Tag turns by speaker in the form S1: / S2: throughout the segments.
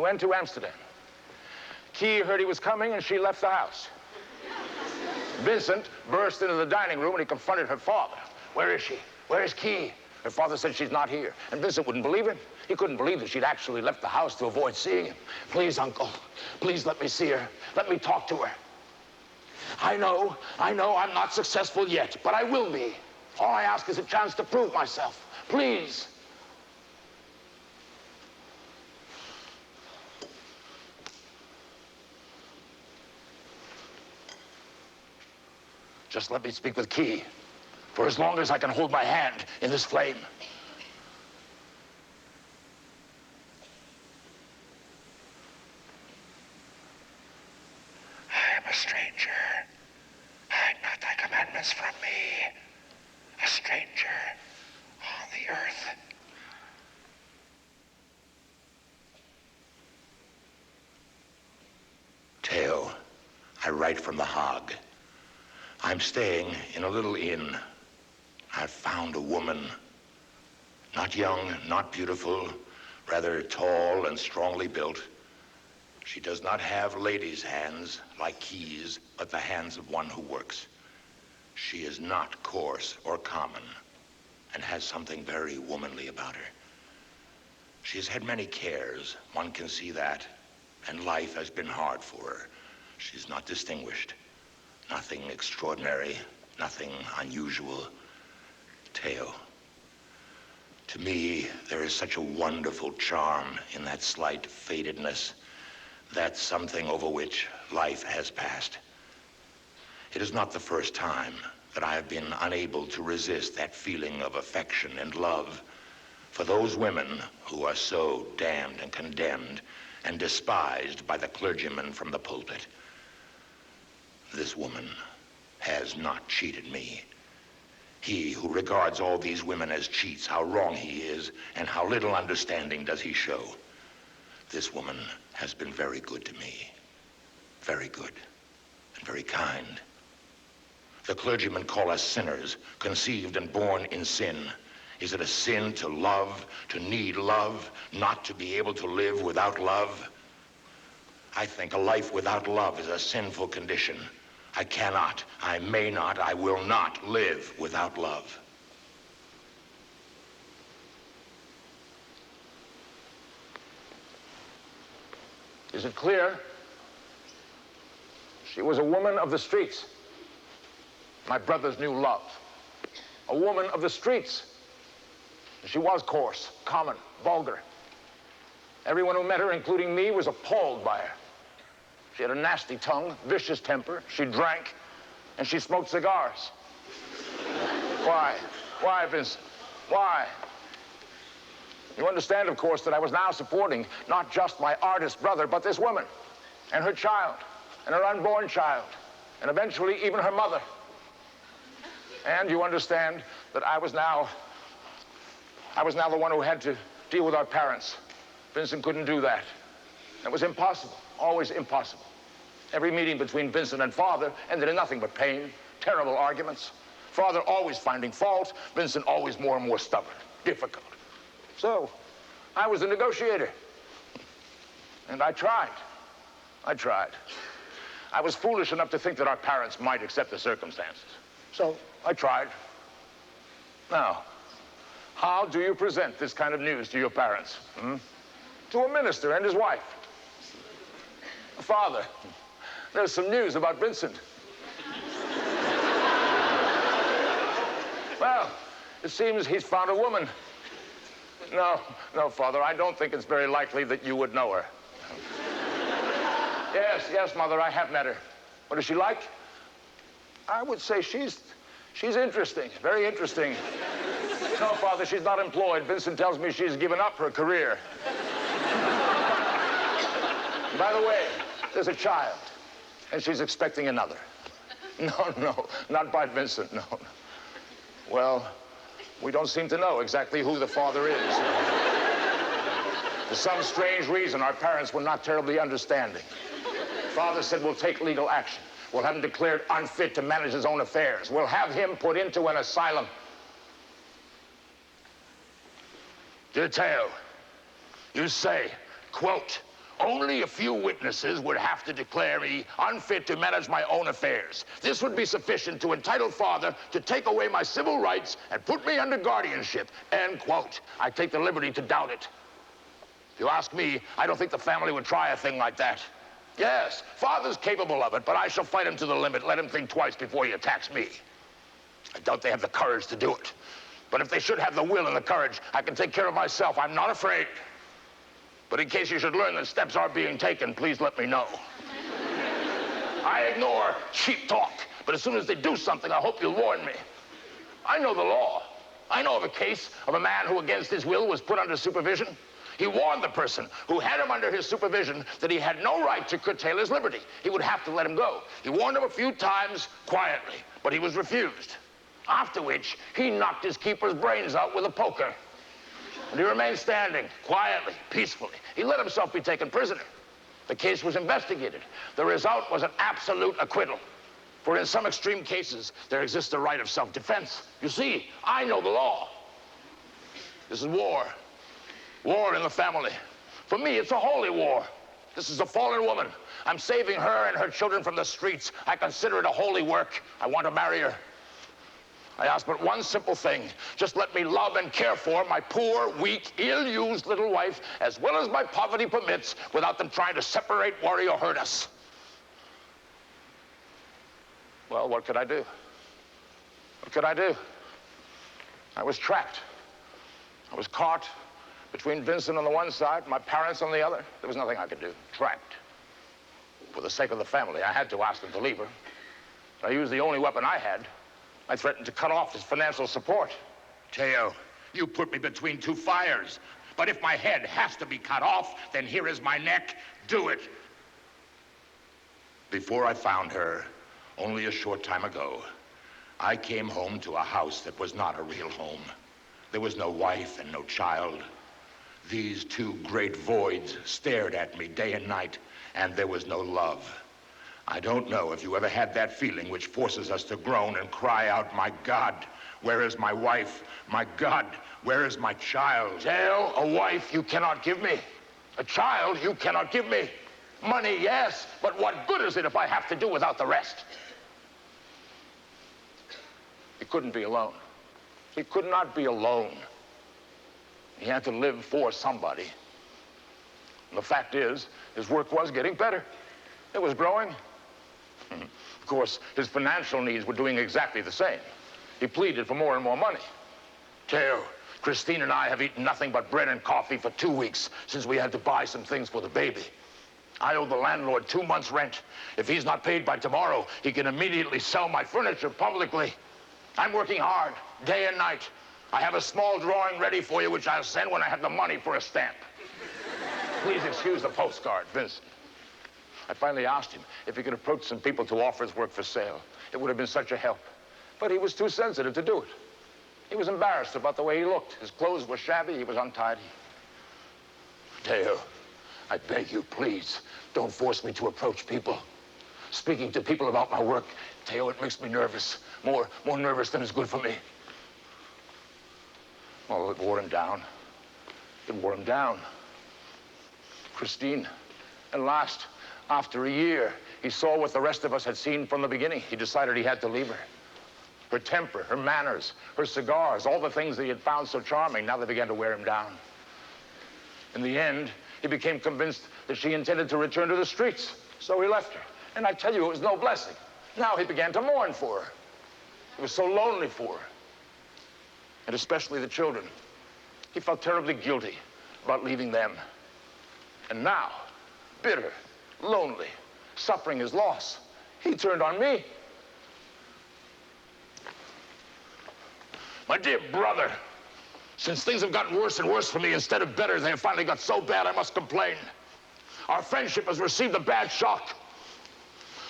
S1: went to Amsterdam. Key heard he was coming, and she left the house. Vincent burst into the dining room, and he confronted her father. Where is she? Where is Key? Her father said she's not here, and Vincent wouldn't believe him. He couldn't believe that she'd actually left the house to avoid seeing him. Please, Uncle, please let me see her. Let me talk to her. I know I'm not successful yet, but I will be. All I ask is a chance to prove myself. Please. Just let me speak with Key for as long as I can hold my hand in this flame. I am a stranger. Hide not thy commandments from me. A stranger on the earth. Theo, I write from The Hague. I'm staying in a little inn. I've found a woman. Not young, not beautiful, rather tall and strongly built. She does not have ladies' hands like Key's, but the hands of one who works. She is not coarse or common and has something very womanly about her. She has had many cares, one can see that, and life has been hard for her. She's not distinguished. Nothing extraordinary, nothing unusual. Theo, to me, there is such a wonderful charm in that slight fadedness, that something over which life has passed. It is not the first time that I have been unable to resist that feeling of affection and love for those women who are so damned and condemned and despised by the clergyman from the pulpit. This woman has not cheated me. He who regards all these women as cheats, how wrong he is, and how little understanding does he show. This woman has been very good to me. Very good and very kind. The clergymen call us sinners, conceived and born in sin. Is it a sin to love, to need love, not to be able to live without love? I think a life without love is a sinful condition. I cannot, I may not, I will not live without love. Is it clear? She was a woman of the streets. My brother's new love. A woman of the streets. She was coarse, common, vulgar. Everyone who met her, including me, was appalled by her. She had a nasty tongue, vicious temper, she drank, and she smoked cigars. Why? Why, Vincent? Why? You understand, of course, that I was now supporting not just my artist brother, but this woman, and her child, and her unborn child, and eventually even her mother. And you understand that I was now the one who had to deal with our parents. Vincent couldn't do that. It was impossible, always impossible. Every meeting between Vincent and Father ended in nothing but pain, terrible arguments. Father always finding fault, Vincent always more and more stubborn, difficult. So, I was a negotiator. And I tried. I was foolish enough to think that our parents might accept the circumstances. So, I tried. Now, how do you present this kind of news to your parents? To a minister and his wife. Father, there's some news about Vincent. Well, it seems he's found a woman. No, Father, I don't think it's very likely that you would know her. Yes, Mother, I have met her. What is she like? I would say she's interesting, very interesting. No, Father, she's not employed. Vincent tells me she's given up her career. By the way, there's a child, and she's expecting another. No, not by Vincent, no. Well, we don't seem to know exactly who the father is. For some strange reason, our parents were not terribly understanding. Father said, we'll take legal action. We'll have him declared unfit to manage his own affairs. We'll have him put into an asylum. Dear Theo, you say, quote, Only a few witnesses would have to declare me unfit to manage my own affairs. This would be sufficient to entitle father to take away my civil rights and put me under guardianship, end quote. I take the liberty to doubt it. If you ask me, I don't think the family would try a thing like that. Yes, father's capable of it, but I shall fight him to the limit. Let him think twice before he attacks me. I doubt they have the courage to do it. But if they should have the will and the courage, I can take care of myself. I'm not afraid. But in case you should learn that steps are being taken, please let me know. I ignore cheap talk, but as soon as they do something, I hope you'll warn me. I know the law. I know of a case of a man who, against his will, was put under supervision. He warned the person who had him under his supervision that he had no right to curtail his liberty. He would have to let him go. He warned him a few times quietly, but he was refused. After which, he knocked his keeper's brains out with a poker. And he remained standing, quietly, peacefully. He let himself be taken prisoner. The case was investigated. The result was an absolute acquittal. For in some extreme cases, there exists a right of self-defense. You see, I know the law. This is war. War in the family. For me, it's a holy war. This is a fallen woman. I'm saving her and her children from the streets. I consider it a holy work. I want to marry her. I ask but one simple thing. Just let me love and care for my poor, weak, ill-used little wife as well as my poverty permits without them trying to separate, worry, or hurt us. Well, what could I do? What could I do? I was trapped. I was caught between Vincent on the one side, my parents on the other. There was nothing I could do. Trapped. For the sake of the family, I had to ask them to leave her. I used the only weapon I had. I threatened to cut off his financial support. Theo, you put me between two fires. But if my head has to be cut off, then here is my neck. Do it. Before I found her, only a short time ago, I came home to a house that was not a real home. There was no wife and no child. These two great voids stared at me day and night, and there was no love. I don't know if you ever had that feeling which forces us to groan and cry out, my God, where is my wife? My God, where is my child? Theo, a wife you cannot give me. A child you cannot give me. Money, yes, but what good is it if I have to do without the rest? He couldn't be alone. He could not be alone. He had to live for somebody. And the fact is, his work was getting better. It was growing. Of course, his financial needs were doing exactly the same. He pleaded for more and more money. Theo, Christine and I have eaten nothing but bread and coffee for 2 weeks since we had to buy some things for the baby. I owe the landlord 2 months' rent. If he's not paid by tomorrow, he can immediately sell my furniture publicly. I'm working hard, day and night. I have a small drawing ready for you, which I'll send when I have the money for a stamp. Please excuse the postcard, Vincent. I finally asked him if he could approach some people to offer his work for sale. It would have been such a help. But he was too sensitive to do it. He was embarrassed about the way he looked. His clothes were shabby, he was untidy. Theo, I beg you, please, don't force me to approach people. Speaking to people about my work, Theo, it makes me nervous. More nervous than is good for me. Well, it wore him down. It wore him down. Christine, at last, after a year, he saw what the rest of us had seen from the beginning. He decided he had to leave her. Her temper, her manners, her cigars, all the things that he had found so charming, now they began to wear him down. In the end, he became convinced that she intended to return to the streets, so he left her. And I tell you, it was no blessing. Now he began to mourn for her. He was so lonely for her, and especially the children. He felt terribly guilty about leaving them. And now, bitter, lonely, suffering his loss, he turned on me. My dear brother, since things have gotten worse and worse for me instead of better, they have finally got so bad I must complain. Our friendship has received a bad shock.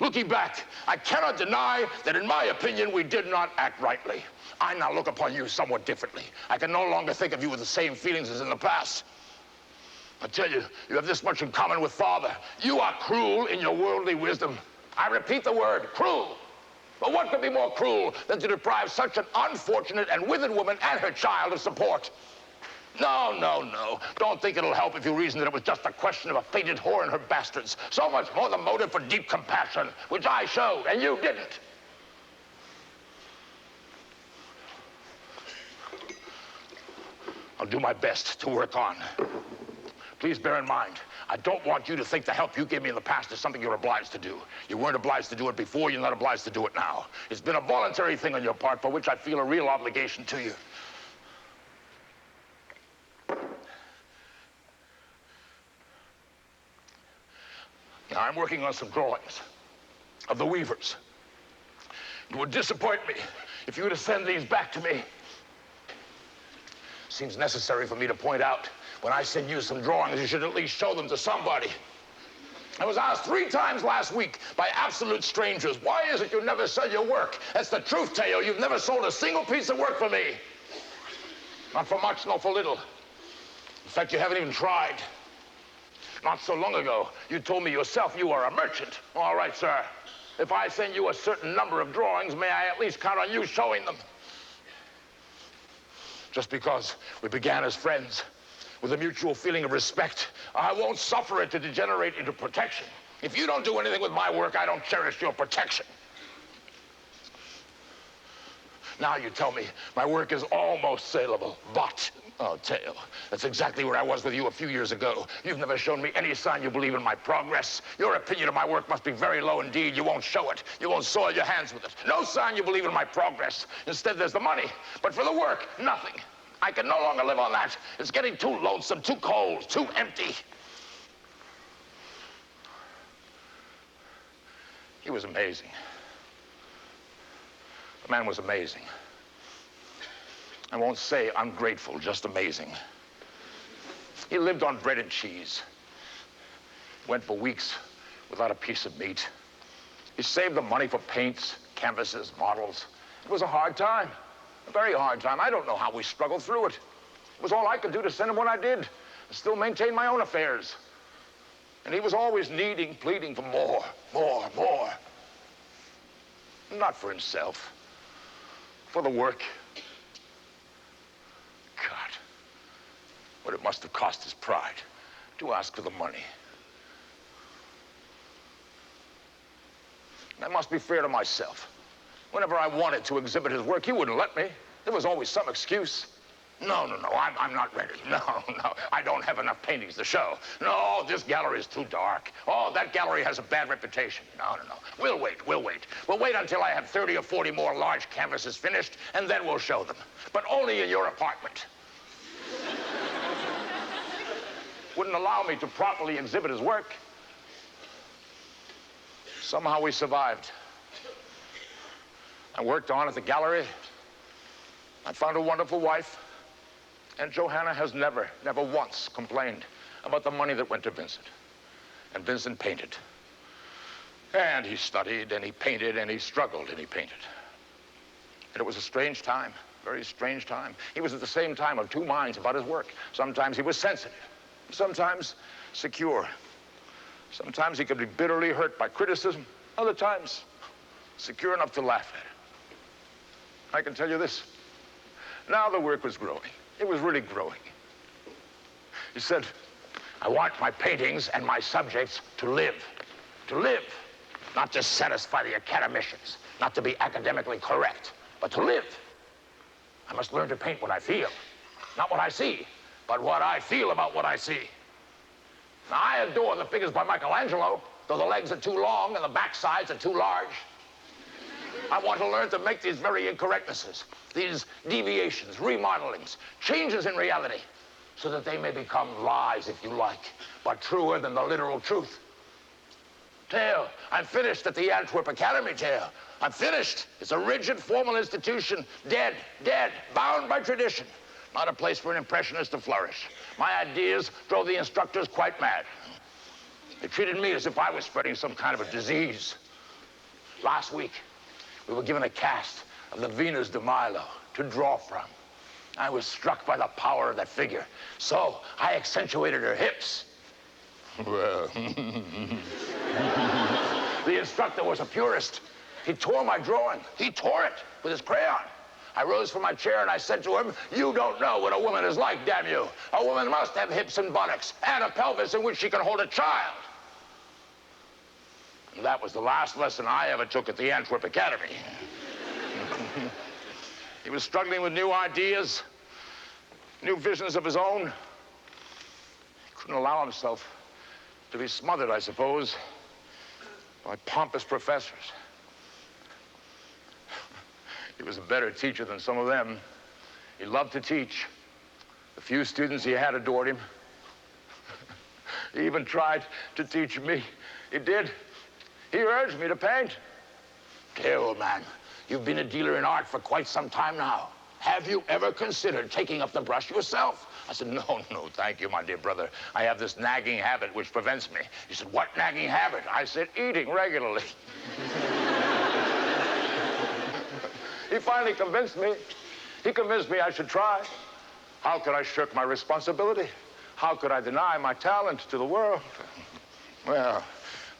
S1: Looking back, I cannot deny that in my opinion we did not act rightly. I now look upon you somewhat differently. I can no longer think of you with the same feelings as in the past. I tell you, you have this much in common with father. You are cruel in your worldly wisdom. I repeat the word, cruel. But what could be more cruel than to deprive such an unfortunate and withered woman and her child of support? No, no, no. Don't think it'll help if you reason that it was just a question of a fated whore and her bastards. So much more the motive for deep compassion, which I showed, and you didn't. I'll do my best to work on. Please bear in mind, I don't want you to think the help you gave me in the past is something you're obliged to do. You weren't obliged to do it before, you're not obliged to do it now. It's been a voluntary thing on your part for which I feel a real obligation to you. Now, I'm working on some drawings of the Weavers. It would disappoint me if you were to send these back to me. Seems necessary for me to point out, when I send you some drawings, you should at least show them to somebody. I was asked 3 times last week by absolute strangers, why is it you never sell your work? That's the truth, Theo. You've never sold a single piece of work for me. Not for much, nor for little. In fact, you haven't even tried. Not so long ago, you told me yourself you are a merchant. All right, sir. If I send you a certain number of drawings, may I at least count on you showing them? Just because we began as friends, with a mutual feeling of respect, I won't suffer it to degenerate into protection. If you don't do anything with my work, I don't cherish your protection. Now you tell me my work is almost saleable, but, oh, Theo, that's exactly where I was with you a few years ago. You've never shown me any sign you believe in my progress. Your opinion of my work must be very low indeed. You won't show it. You won't soil your hands with it. No sign you believe in my progress. Instead, there's the money. But for the work, nothing. I can no longer live on that. It's getting too lonesome, too cold, too empty. He was amazing. The man was amazing. I won't say ungrateful, just amazing. He lived on bread and cheese. Went for weeks without a piece of meat. He saved the money for paints, canvases, models. It was a hard time. A very hard time. I don't know how we struggled through it. It was all I could do to send him what I did, and still maintain my own affairs. And he was always needing, pleading for more, more, more. Not for himself, for the work. God, what it must have cost his pride to ask for the money. That must be fair to myself. Whenever I wanted to exhibit his work, he wouldn't let me. There was always some excuse. No, I'm not ready. No, I don't have enough paintings to show. No, this gallery is too dark. Oh, that gallery has a bad reputation. No. We'll wait. We'll wait until I have 30 or 40 more large canvases finished, and then we'll show them. But only in your apartment. Wouldn't allow me to properly exhibit his work. Somehow we survived. I worked on at the gallery. I found a wonderful wife. And Johanna has never once complained about the money that went to Vincent. And Vincent painted. And he studied, and he painted, and he struggled, and he painted. And it was a strange time, very strange time. He was at the same time of 2 minds about his work. Sometimes he was sensitive, sometimes secure. Sometimes he could be bitterly hurt by criticism, other times secure enough to laugh at it. I can tell you this. Now the work was growing. It was really growing. He said, I want my paintings and my subjects to live. To live. Not just satisfy the academicians. Not to be academically correct, but to live. I must learn to paint what I feel. Not what I see, but what I feel about what I see. Now, I adore the figures by Michelangelo, though the legs are too long and the back sides are too large. I want to learn to make these very incorrectnesses, these deviations, remodelings, changes in reality, so that they may become lies, if you like, but truer than the literal truth. Theo, I'm finished at the Antwerp Academy, Theo. I'm finished. It's a rigid, formal institution, dead, bound by tradition. Not a place for an impressionist to flourish. My ideas drove the instructors quite mad. They treated me as if I was spreading some kind of a disease. Last week, we were given a cast of the Venus de Milo to draw from. I was struck by the power of that figure, so I accentuated her hips. Well, the instructor was a purist. He tore my drawing. He tore it with his crayon. I rose from my chair and I said to him, "You don't know what a woman is like, damn you. A woman must have hips and buttocks and a pelvis in which she can hold a child." And that was the last lesson I ever took at the Antwerp Academy. He was struggling with new ideas, new visions of his own. He couldn't allow himself to be smothered, I suppose, by pompous professors. He was a better teacher than some of them. He loved to teach. The few students he had adored him. He even tried to teach me. He did. He urged me to paint. Theo, old man, you've been a dealer in art for quite some time now. Have you ever considered taking up the brush yourself? I said, no, thank you, my dear brother. I have this nagging habit which prevents me. He said, what nagging habit? I said, eating regularly. He finally convinced me. He convinced me I should try. How could I shirk my responsibility? How could I deny my talent to the world? Well,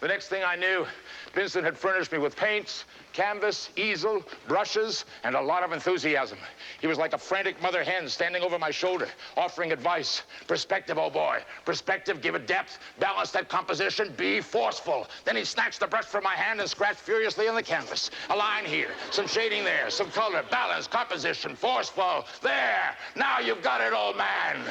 S1: the next thing I knew, Vincent had furnished me with paints, canvas, easel, brushes, and a lot of enthusiasm. He was like a frantic mother hen standing over my shoulder, offering advice. Perspective, oh boy. Perspective, give it depth, balance that composition, be forceful. Then he snatched the brush from my hand and scratched furiously on the canvas. A line here, some shading there, some color, balance, composition, forceful. There, now you've got it, old man.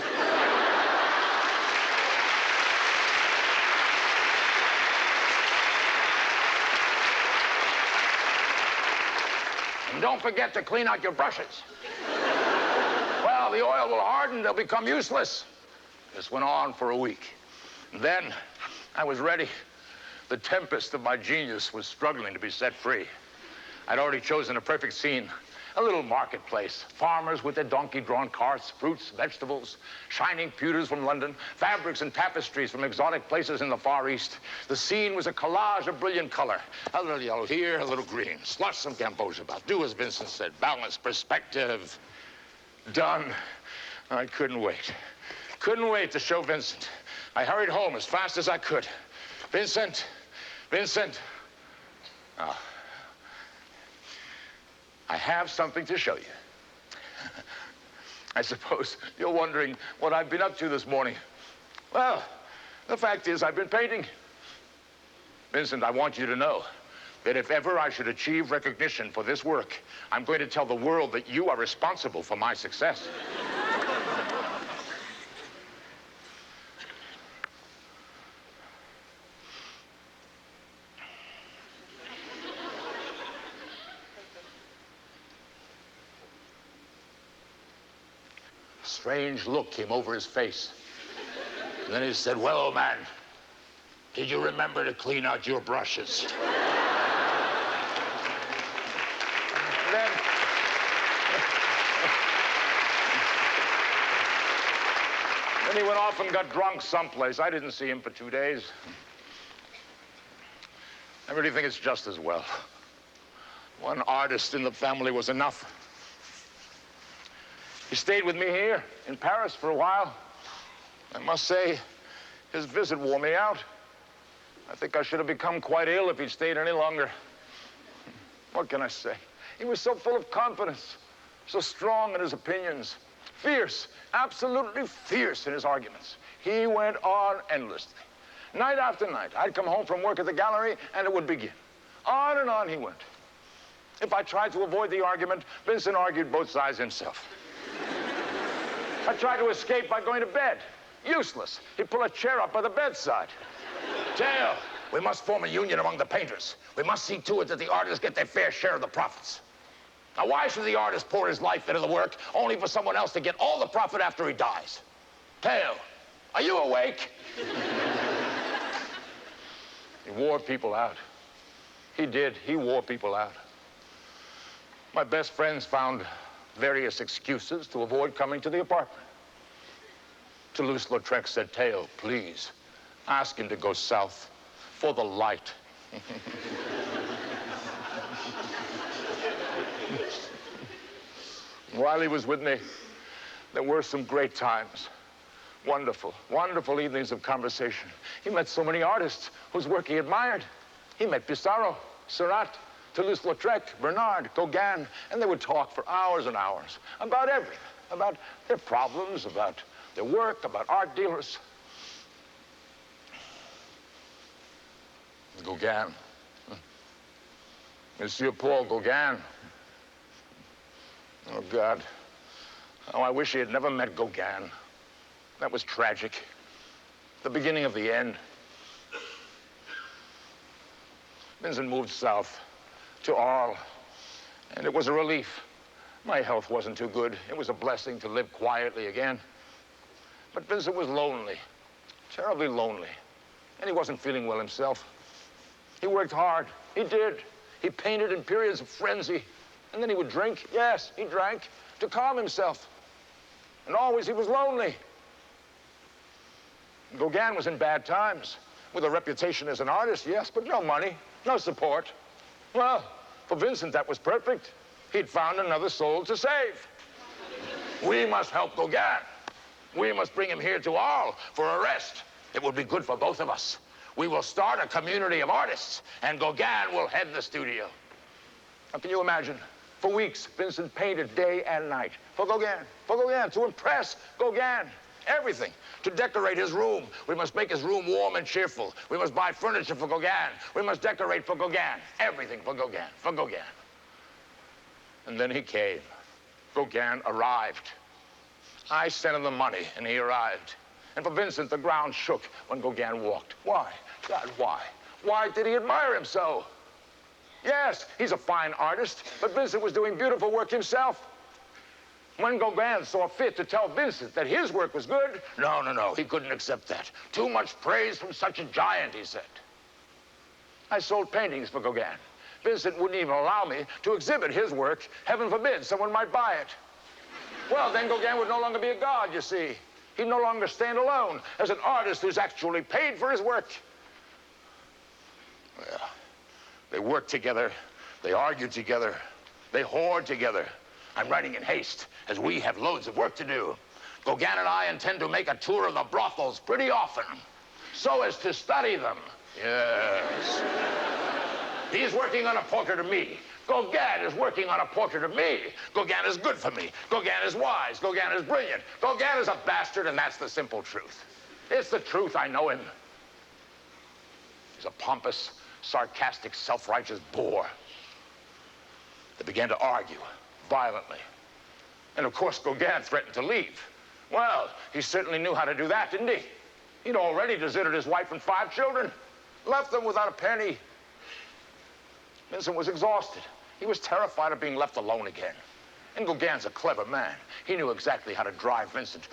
S1: And don't forget to clean out your brushes. Well, the oil will harden, they'll become useless. This went on for a week. And then I was ready. The tempest of my genius was struggling to be set free. I'd already chosen a perfect scene. A little marketplace, farmers with their donkey-drawn carts, fruits, vegetables, shining pewters from London, fabrics and tapestries from exotic places in the Far East. The scene was a collage of brilliant color. A little yellow here, a little green. Slush some gamboge about. Do as Vincent said. Balance, perspective. Done. I couldn't wait. Couldn't wait to show Vincent. I hurried home as fast as I could. Vincent. Oh. I have something to show you. I suppose you're wondering what I've been up to this morning. Well, the fact is I've been painting. Vincent, I want you to know that if ever I should achieve recognition for this work, I'm going to tell the world that you are responsible for my success. Strange look came over his face. And then he said, well, old man, did you remember to clean out your brushes? Then he went off and got drunk someplace. I didn't see him for 2 days. I really think it's just as well. One artist in the family was enough. He stayed with me here in Paris for a while. I must say, his visit wore me out. I think I should have become quite ill if he'd stayed any longer. What can I say? He was so full of confidence, so strong in his opinions, fierce, absolutely fierce in his arguments. He went on endlessly. Night after night, I'd come home from work at the gallery, and it would begin. On and on he went. If I tried to avoid the argument, Vincent argued both sides himself. I tried to escape by going to bed. Useless. He'd pull a chair up by the bedside. Theo, we must form a union among the painters. We must see to it that the artists get their fair share of the profits. Now, why should the artist pour his life into the work only for someone else to get all the profit after he dies? Theo, are you awake? He wore people out. He did. He wore people out. My best friends found various excuses to avoid coming to the apartment. Toulouse-Lautrec said, Theo, please, ask him to go south for the light. While he was with me, there were some great times. Wonderful, wonderful evenings of conversation. He met so many artists whose work he admired. He met Pissarro, Seurat,
S2: Toulouse-Lautrec, Bernard, Gauguin, and they would talk for hours and hours about everything, about their problems, about their work, about art dealers. Gauguin. Monsieur Paul Gauguin. Oh, God. Oh, I wish he had never met Gauguin. That was tragic. The beginning of the end. Vincent moved south to Arles, and it was a relief. My health wasn't too good. It was a blessing to live quietly again. But Vincent was lonely, terribly lonely, and he wasn't feeling well himself. He worked hard. He did. He painted in periods of frenzy, and then he would drink. Yes, he drank to calm himself. And always he was lonely. Gauguin was in bad times, with a reputation as an artist, yes, but no money, no support. Well, for Vincent, that was perfect. He'd found another soul to save. We must help Gauguin. We must bring him here to Arles for a rest. It will be good for both of us. We will start a community of artists, and Gauguin will head the studio. Now, can you imagine? For weeks, Vincent painted day and night for Gauguin, to impress Gauguin. Everything. To decorate his room. We must make his room warm and cheerful. We must buy furniture for Gauguin. We must decorate for Gauguin. Everything for Gauguin, for Gauguin. And then he came. Gauguin arrived. I sent him the money, and he arrived. And for Vincent, the ground shook when Gauguin walked. Why? God, why? Why did he admire him so? Yes, he's a fine artist, but Vincent was doing beautiful work himself. When Gauguin saw fit to tell Vincent that his work was good, no, he couldn't accept that. Too much praise from such a giant, he said. I sold paintings for Gauguin. Vincent wouldn't even allow me to exhibit his work. Heaven forbid someone might buy it. Well, then Gauguin would no longer be a god, you see. He'd no longer stand alone as an artist who's actually paid for his work. Well, they worked together, they argued together, they whored together. I'm writing in haste, as we have loads of work to do. Gauguin and I intend to make a tour of the brothels pretty often, so as to study them. Yes. He's working on a portrait of me. Gauguin is working on a portrait of me. Gauguin is good for me. Gauguin is wise. Gauguin is brilliant. Gauguin is a bastard, and that's the simple truth. It's the truth. I know him. He's a pompous, sarcastic, self-righteous bore. They began to argue violently. And of course, Gauguin threatened to leave. Well, he certainly knew how to do that, didn't he? He'd already deserted his wife and 5 children, left them without a penny. Vincent was exhausted. He was terrified of being left alone again. And Gauguin's a clever man. He knew exactly how to drive Vincent